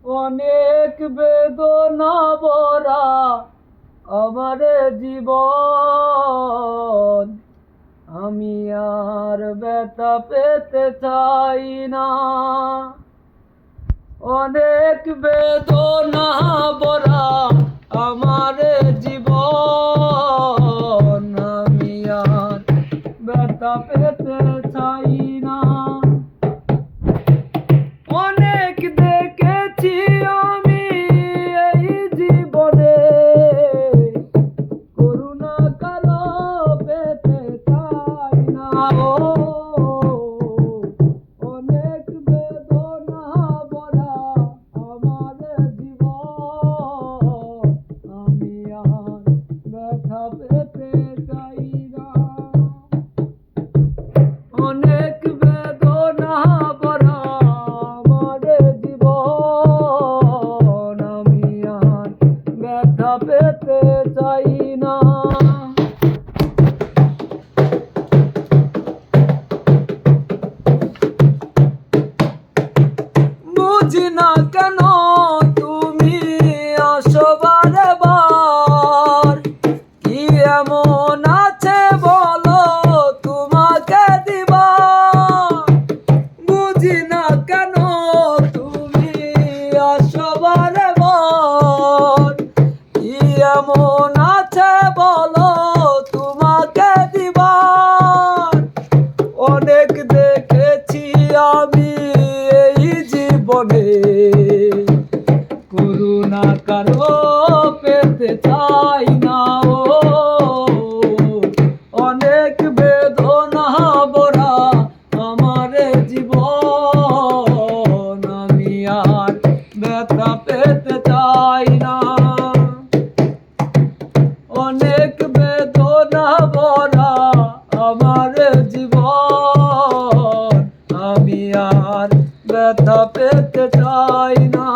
অনেক বেদনা ভরা আমার জীবন, আমি আর ব্যথা পেতে চাই না। অনেক বেদনা ভরা আমার জীবন, আমি আর ব্যথা পেতে চাই না। অনেক দেখেছি আমি এই জীবনে, করুণা কারো পেতে চাই না। অনেক বেদনা ভরা আমার জীবন, আমি আর ব্যথা পেতে চাই না। অনেক বেদনা ভরা আমার জীবন, আমি আর ব্যথা পেতে চাই না। বুঝি না কেন তুমি আসো বারে বার, কি এমন আছে বলো তোমাকে দিবা। বুঝি না কেন তুমি আসো বারে বার, কি এমন আছে বলো তোমাকে দিবা। অনেক দেখেছি আমি এই জীবনে, করুণা কারো পেতে চাই না। অনেক বেদনা ভরা আমার জীবন, আমি আর ব্যথা পেতে চাই না। অনেক বেদনা ভরা আমার জীবন, আমি আর ব্যথা পেতে চাই না।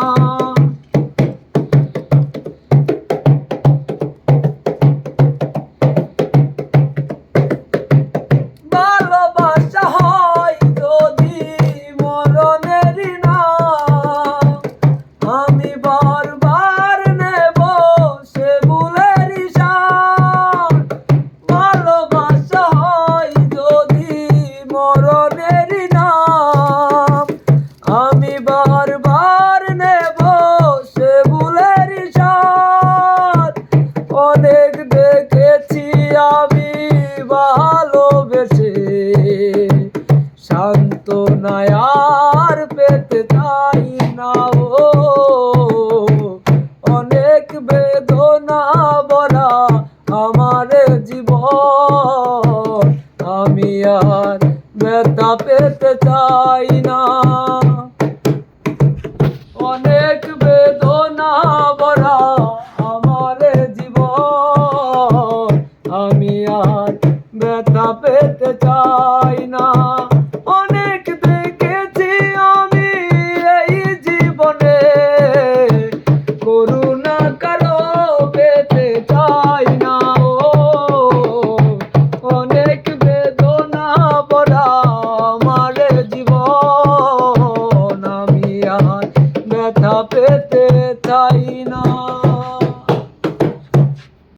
ভালোবাসা হয় যদি মরণের নাম, আমি বারবার নেব সে ভুলের হিসাব। ভালোবাসা হয় যদি মরণের নাম, আমি বারবার নেব সে ভুলের হিসাব। অনেক দেখেছি আমি ভালোবেসে, সান্ত্বনা আর পেতে চাই না। অনেক বেদনা ভরা আমার জীবন, আমি আর ব্যথা পেতে চাই না। অনেক বেদনা ভরা আমার জীবন, আমি আর ব্যথা পেতে চাই না।